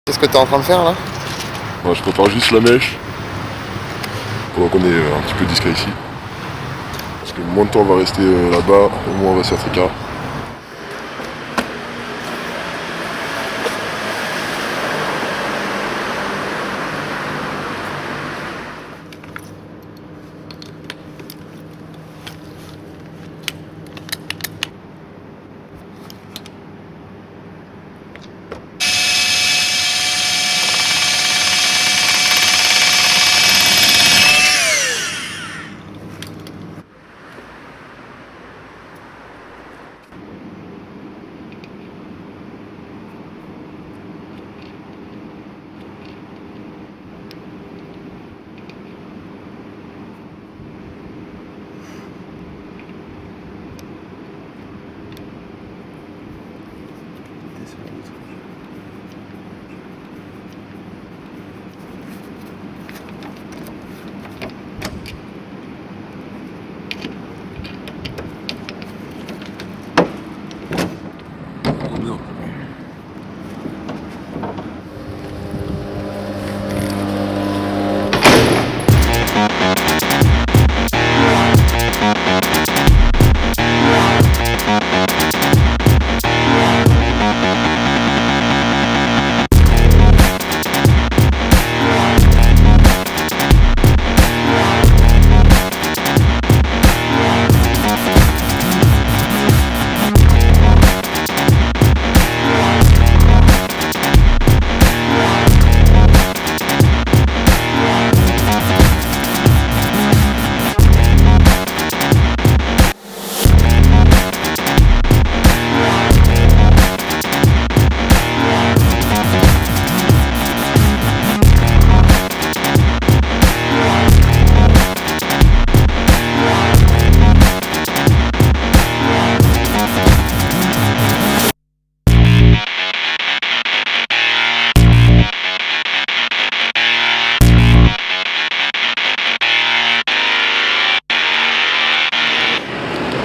Qu'est-ce que tu es en train de faire là? Moi, je prépare juste la mèche pendant qu'on est un petit peu discret ici. Parce que moins de temps on va rester là-bas, au moins on va se faire tricard.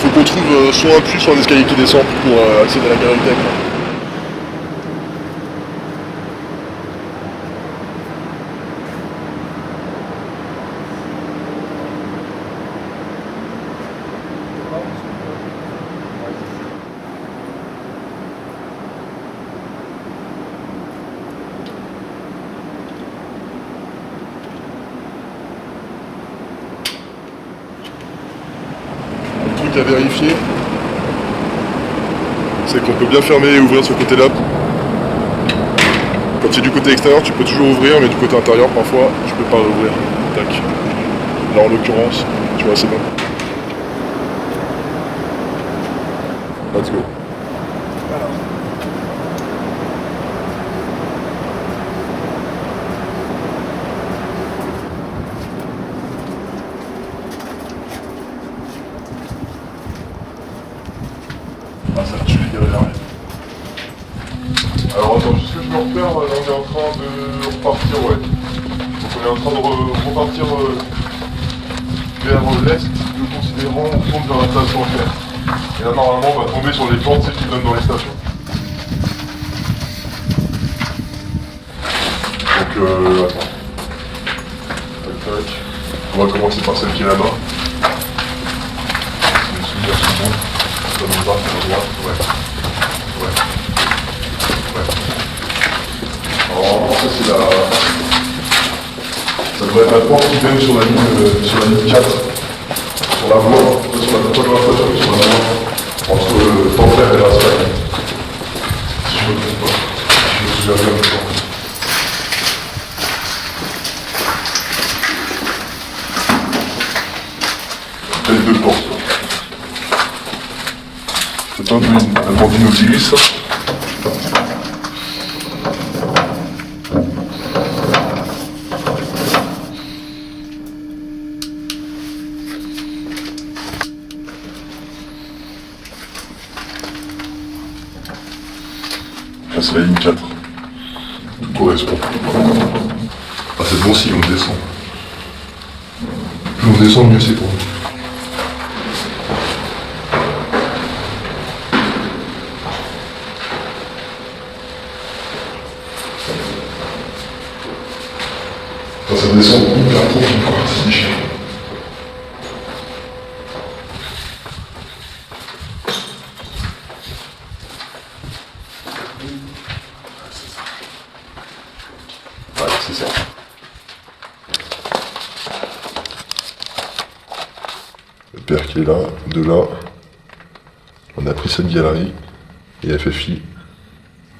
Faut qu'on trouve soit un puits, soit un escalier qui descend pour accéder à la galerie tech. Le truc à vérifier, c'est qu'on peut bien fermer et ouvrir ce côté-là. Quand c'est du côté extérieur, tu peux toujours ouvrir, mais du côté intérieur, parfois, tu peux pas ouvrir. Tac. Là, en l'occurrence, tu vois, c'est bon. Let's go. Ah, ça tue les galères. Alors attends, juste que je me repère, là on est en train de repartir, ouais. Donc on est en train de repartir vers l'est, le considérant on tourne vers la station entière. Et là normalement on va tomber sur les portes qui donnent dans les stations. Donc attends. Tac tac. On va commencer par celle qui est là-bas. Je me souviens tout le monde. Ça nous va à droite, ouais. Alors ça c'est la... Ça devrait être la porte qui donne sur la ligne 4. Sur la voie, sur la voie de la station, sur la voie entre le Templaire et la Spagne. Si je ne me trompe pas. Si je me souviens bien du temps. Les deux portes. C'est un peu du Nautilus ça. Là c'est la ligne 4. Tout correspond. Ah c'est bon si on descend. Plus on descend, mieux c'est pour nous. Ça descend hyper profond, quoi, c'est déchirant. Ouais, c'est ça. Le père qui est là, de là. On a pris cette galerie et FFI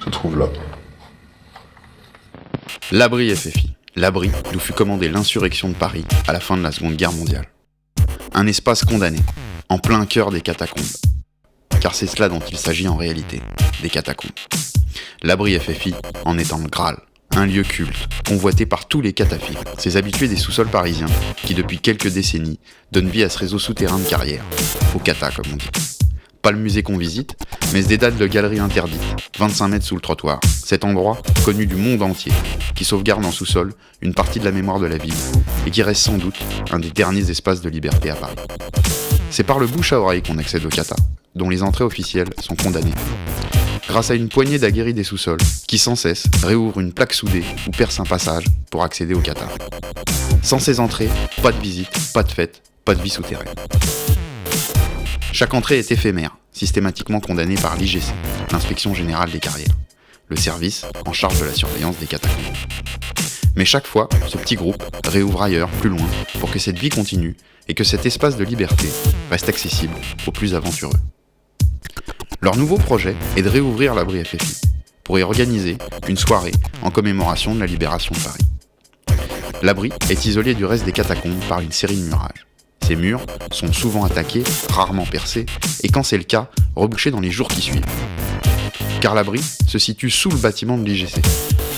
se trouve là. L'abri FFI, l'abri d'où fut commandée l'insurrection de Paris à la fin de la Seconde Guerre mondiale. Un espace condamné, en plein cœur des catacombes. Car c'est cela dont il s'agit en réalité, des catacombes. L'abri FFI en étant le Graal, un lieu culte, convoité par tous les cataphiles, ces habitués des sous-sols parisiens, qui depuis quelques décennies donnent vie à ce réseau souterrain de carrière, au cata comme on dit. Pas le musée qu'on visite, mais ce dédale de galeries interdites, 25 mètres sous le trottoir, cet endroit connu du monde entier, qui sauvegarde en sous-sol une partie de la mémoire de la ville, et qui reste sans doute un des derniers espaces de liberté à Paris. C'est par le bouche à oreille qu'on accède au cata, dont les entrées officielles sont condamnées. Grâce à une poignée d'aguerris des sous-sols, qui sans cesse réouvrent une plaque soudée ou percent un passage pour accéder au cata. Sans ces entrées, pas de visite, pas de fête, pas de vie souterraine. Chaque entrée est éphémère, systématiquement condamnée par l'IGC, l'Inspection Générale des Carrières, le service en charge de la surveillance des catacombes. Mais chaque fois, ce petit groupe réouvre ailleurs, plus loin, pour que cette vie continue et que cet espace de liberté reste accessible aux plus aventureux. Leur nouveau projet est de réouvrir l'abri FFI, pour y organiser une soirée en commémoration de la libération de Paris. L'abri est isolé du reste des catacombes par une série de murages. Ces murs sont souvent attaqués, rarement percés, et quand c'est le cas, rebouchés dans les jours qui suivent. Car l'abri se situe sous le bâtiment de l'IGC,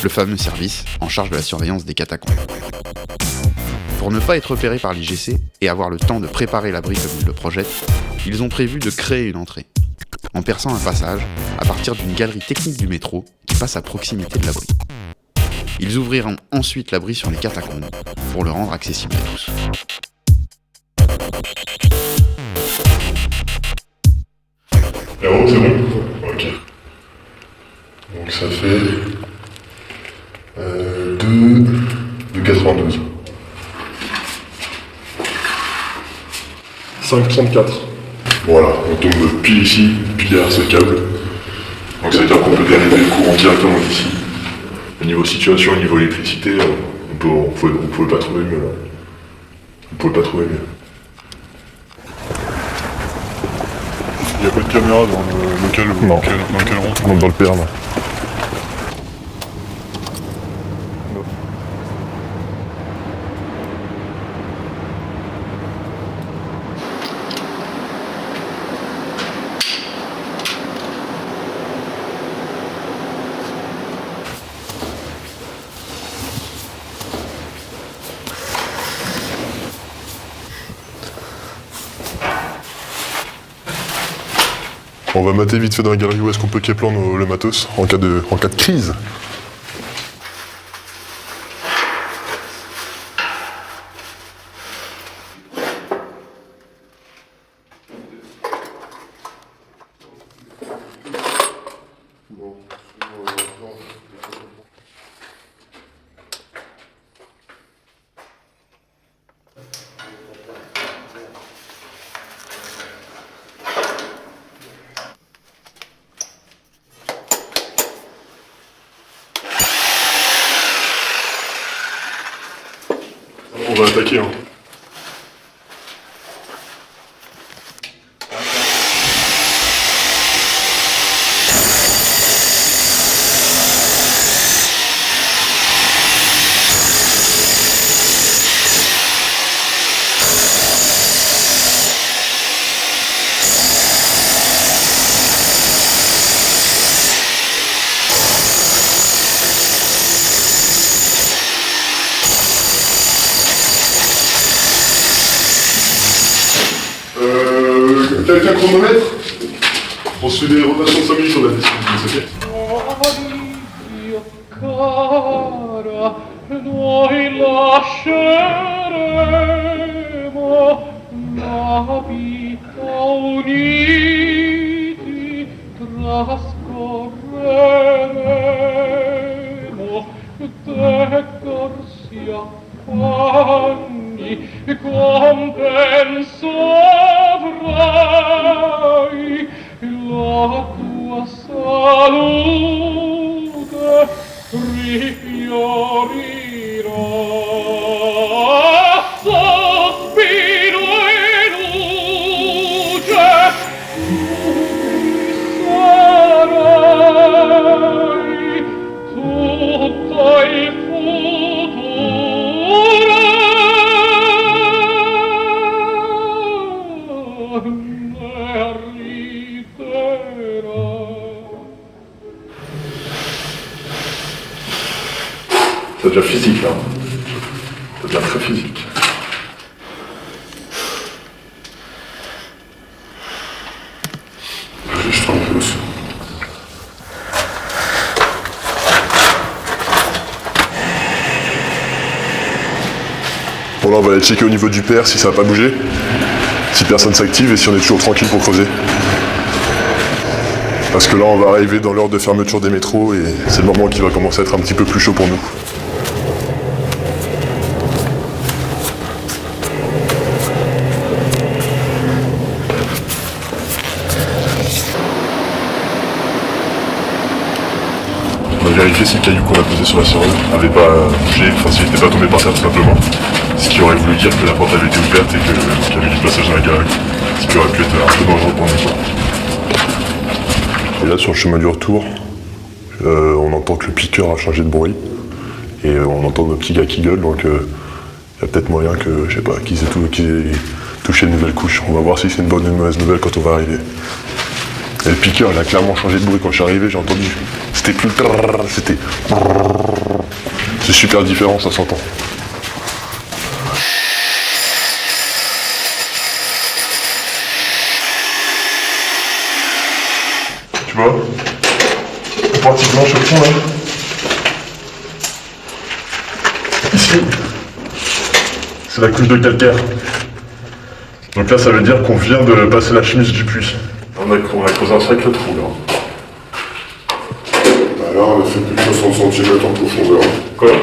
le fameux service en charge de la surveillance des catacombes. Pour ne pas être repérés par l'IGC et avoir le temps de préparer l'abri comme ils le projettent, ils ont prévu de créer une entrée, en perçant un passage à partir d'une galerie technique du métro qui passe à proximité de l'abri. Ils ouvriront ensuite l'abri sur les catacombes pour le rendre accessible à tous. Là-haut, c'est bon? Ok. Donc ça fait 2,92. 5,34. Voilà, on tombe pile ici, pile derrière ce câble. Donc ça veut dire qu'on peut dériver le courant directement d'ici. Au niveau situation, au niveau électricité, on pouvait pas trouver mieux là. On pouvait pas trouver mieux. Il n'y a pas de caméra dans le local dans lequel on rentre. Dans le PR là. On va mater vite fait dans la galerie où est-ce qu'on peut keplan le matos en cas de crise. On va attaquer, hein. Quelqu'un chronomètre? On se fait des rotations de 5 minutes sur la descente, ok? Noi lasceremo la vita uniti, trascorreremo, decor sia tua salute rifiorirà. Sospiro e luce, sarai tutto il futuro ne arriverà. Ça devient physique là. Ça devient très physique. Juste un peu aussi. Bon là on va aller checker au niveau du père si ça va pas bouger. Si personne s'active et si on est toujours tranquille pour creuser. Parce que là on va arriver dans l'heure de fermeture des métros et c'est le moment qui va commencer à être un petit peu plus chaud pour nous. On va vérifier si le caillou qu'on a posé sur la serrure n'avait pas bougé, enfin s'il n'était pas tombé par terre tout simplement. Ce qui aurait voulu dire que la porte avait été ouverte et qu'il y avait du passage dans la galerie. Ce qui aurait pu être un peu dangereux pour nous. Et là sur le chemin du retour, on entend que le piqueur a changé de bruit. Et on entend nos petits gars qui gueulent, donc il y a peut-être moyen que, je sais pas, qu'ils aient touché une nouvelle couche. On va voir si c'est une bonne ou une mauvaise nouvelle quand on va arriver. Et le piqueur, il a clairement changé de bruit quand je suis arrivé, j'ai entendu. C'était plus... C'était... C'est super différent, ça s'entend. Tu vois, la partie blanche au fond là. Ici, c'est la couche de calcaire. Donc là, ça veut dire qu'on vient de passer la chemise du puits. On a creusé un sacré trou là. Là, on a fait plus de 60 cm en profondeur. Quoi? Là,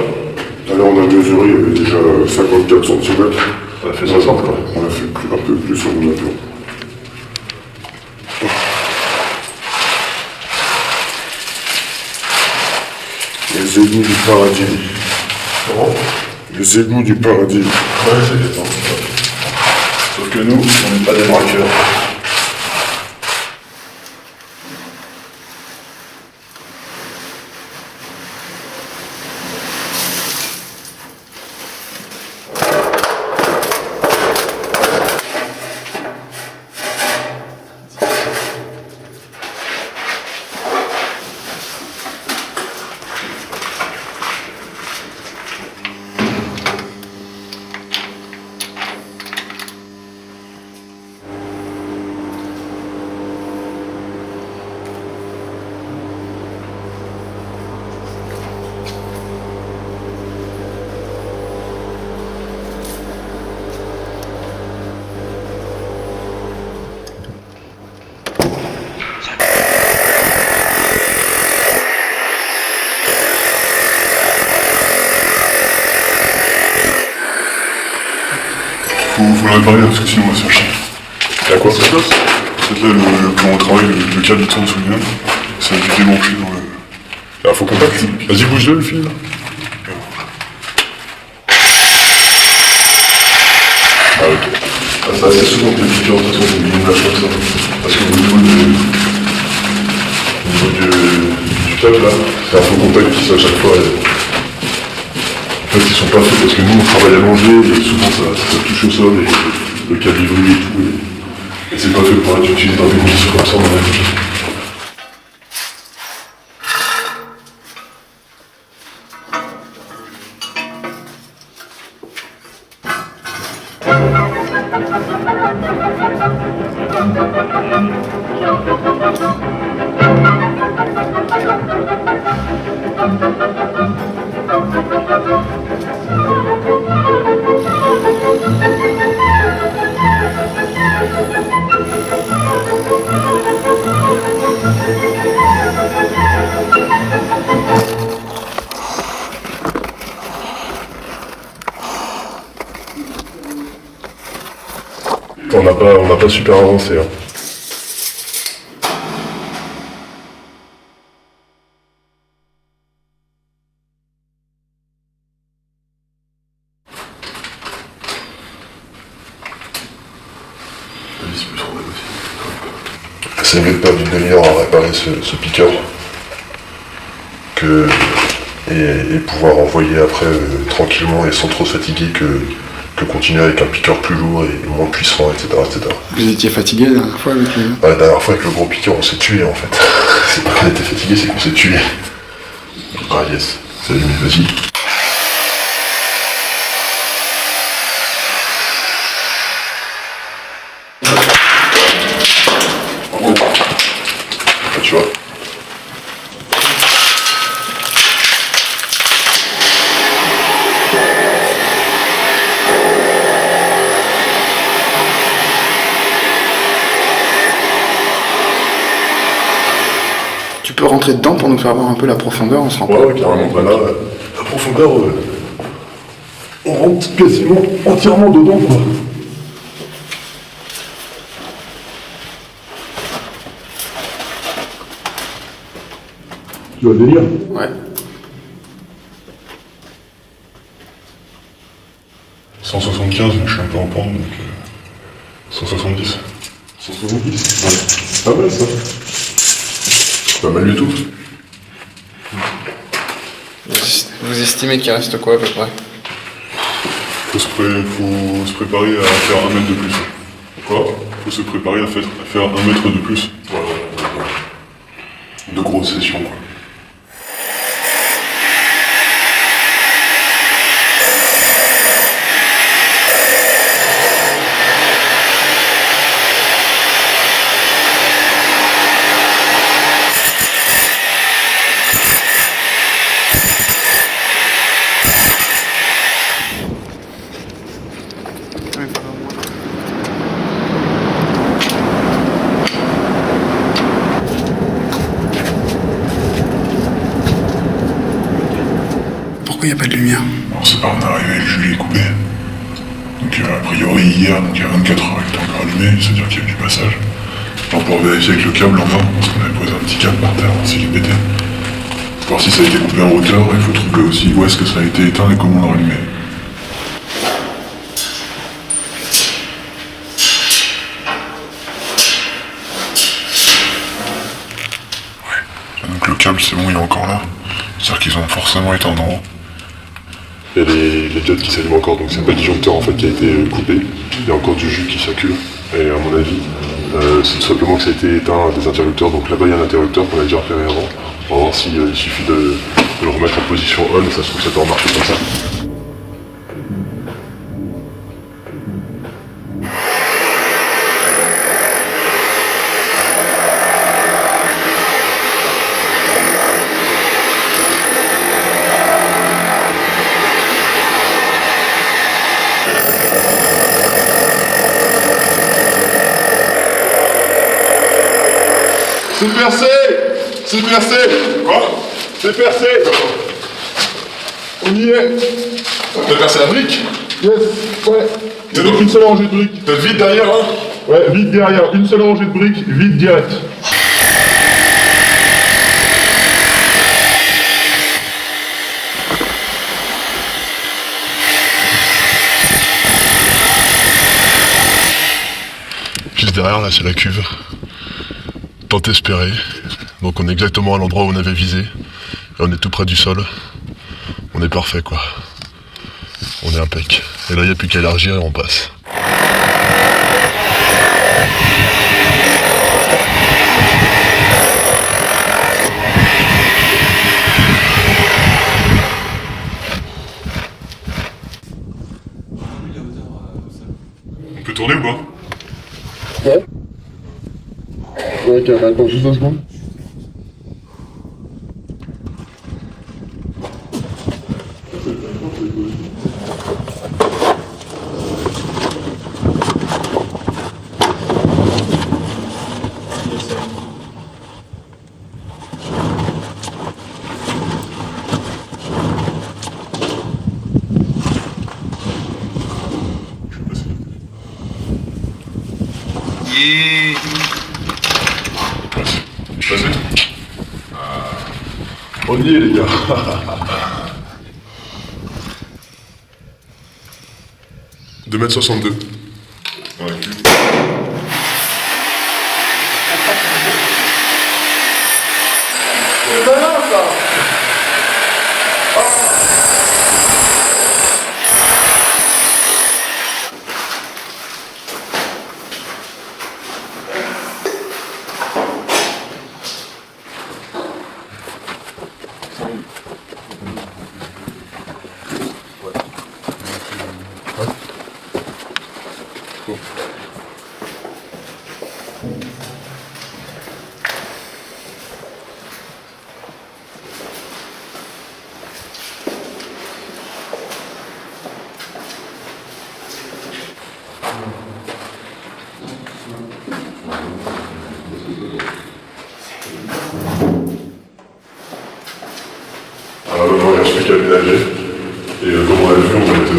on a mesuré, il y avait déjà 54 cm. On a fait 60 quoi. On a fait un peu plus sur mon avion. Les égouts du paradis. Comment? Les égouts du paradis. Ouais, c'est bien. Sauf que nous, on n'est pas des braqueurs. Faut la réparer parce que sinon on va se faire chier. Et à quoi ça passe? Peut-être là, quand on travaille, le câble il tourne sous lui-même. Ça a dû démancher dans le... Ah, faut qu'on passe. Vas-y, bouge-le le fil. Ah, ok. Ah, ça c'est souvent que les piqueurs de toute façon ils lâchent comme ça. Parce qu'au niveau du câble là, c'est un faux contact qui se fait à chaque fois. En fait ils sont pas faits parce que nous on travaille à manger et souvent ça touche au sol et le câble il brûle et tout. Et c'est pas fait pour être utilisé dans des conditions comme ça dans la vie. On n'a pas super avancé. Hein. c'est mieux de perdre une demi-heure à réparer ce piqueur et pouvoir envoyer après tranquillement et sans trop se fatiguer que continuer avec un piqueur plus lourd et moins puissant, etc. etc. Vous étiez fatigué la dernière fois avec le... La dernière fois avec le gros piqueur, on s'est tué en fait. C'est pas qu'on était fatigué, c'est qu'on s'est tué. Ah yes, salut, vas-y. Tu vois. Tu peux rentrer dedans pour nous faire voir un peu la profondeur, on se rend pas. Ouais, carrément. Bah là, la profondeur, on rentre quasiment entièrement dedans, quoi. Tu vois le délire? Ouais. 175, je suis un peu en pente, donc 170. 170? Ouais. Pas mal ça. Pas mal du tout. Vous estimez qu'il reste quoi à peu près? Faut se préparer à faire 1 mètre de plus. Quoi? Faut se préparer à faire 1 mètre de plus. Voilà. De grosses sessions, quoi. Pourquoi il n'y a pas de lumière? Alors c'est pas, on est arrivé, le jus est coupé. Donc a priori hier, donc il y a 24 heures, il était encore allumé, c'est-à-dire qu'il y a eu du passage. Alors pour vérifier avec le câble en bas, parce qu'on avait posé un petit câble par terre, s'il est pété. Voir si ça a été coupé en hauteur, il faut trouver aussi où est-ce que ça a été éteint et comment on l'a rallumé. Ouais. Donc le câble c'est bon, il est encore là. C'est-à-dire qu'ils ont forcément été en haut. Il y a les diodes qui s'allument encore, donc c'est pas le disjoncteur en fait qui a été coupé. Il y a encore du jus qui circule. Et à mon avis, c'est tout simplement que ça a été éteint des interrupteurs. Donc là-bas il y a un interrupteur qu'on a déjà repéré avant. On va voir s'il suffit de le remettre en position on, ça se trouve que ça peut remarcher comme ça. C'est percé! C'est percé! Quoi? C'est percé! On y est! T'as percé la brique? Yes! Ouais! Il y a donc une seule rangée de briques. T'as vide derrière, hein? Ouais, vide derrière. Une seule rangée de briques, vide direct. Juste derrière, là, c'est la cuve. Tant espéré. Donc on est exactement à l'endroit où on avait visé. Et on est tout près du sol. On est parfait, quoi. On est impec. Et là, il n'y a plus qu'à élargir et on passe. On peut tourner ou pas? Ouais. Ouais, carrément, attends juste 2 secondes. On y est, les gars. Deux mètres 62. Ouais. qui aménagé. Et comme on l'a vu, on va être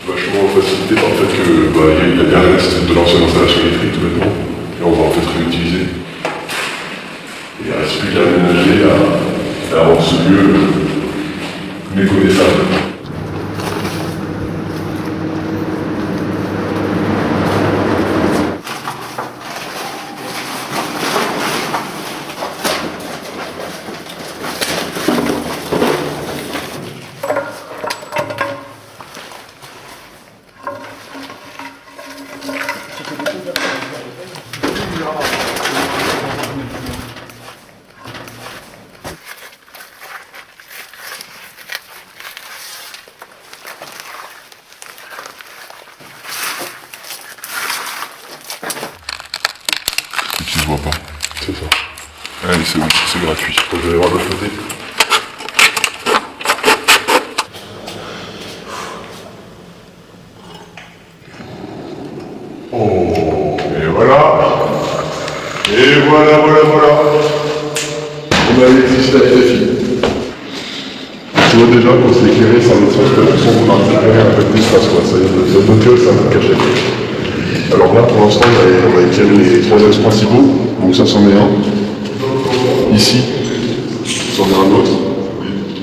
vachement facilité par le fait qu'il y a bien le reste de l'ancienne installation électrique tout bêtement. Et on va en fait réutiliser. Et il ne reste plus qu'à aménager, à rendre ce lieu méconnaissable. Qui se voit pas. C'est ça. Allez, c'est gratuit. Vous allez voir de l'autre côté. Oh, et voilà. Et voilà. On a l'électricité à Téfi. Tu vois déjà quand c'est éclairé, ça me semble que on a récupéré un peu d'espace, quoi. Ça donne que ça me cachait. Alors là, pour l'instant, on a éclairé les 3 axes principaux, donc ça c'en est un. Ici, c'en est un autre.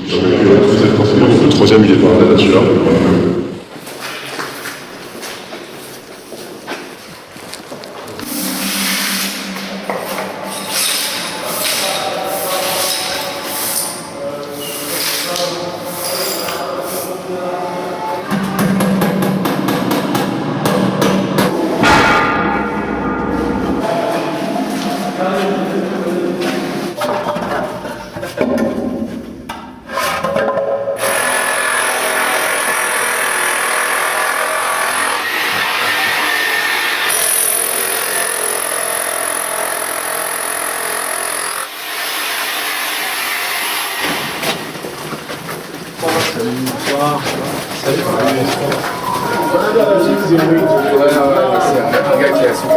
J'en ai éclairé tous les axes principaux, donc le 3e il est pas là, celui-là. Salut. Un gars qui a son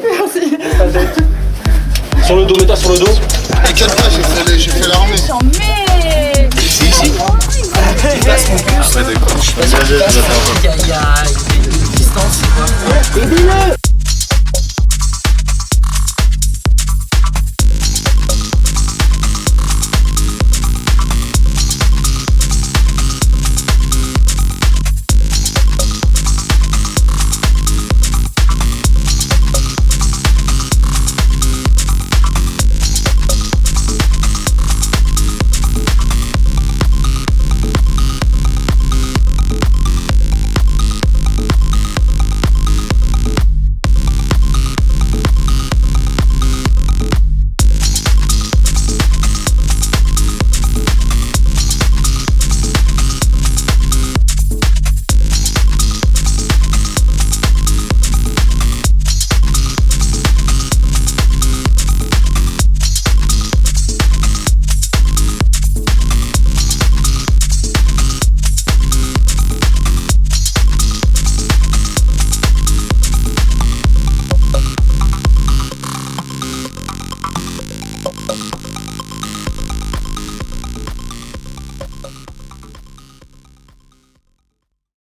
Merci. Sur le dos, mets-toi sur le dos. T'inquiète pas, j'ai fait l'armée. C'est ici. Tu passes mon bus. Après, d'accord. Il y a une distance. Aidez-le.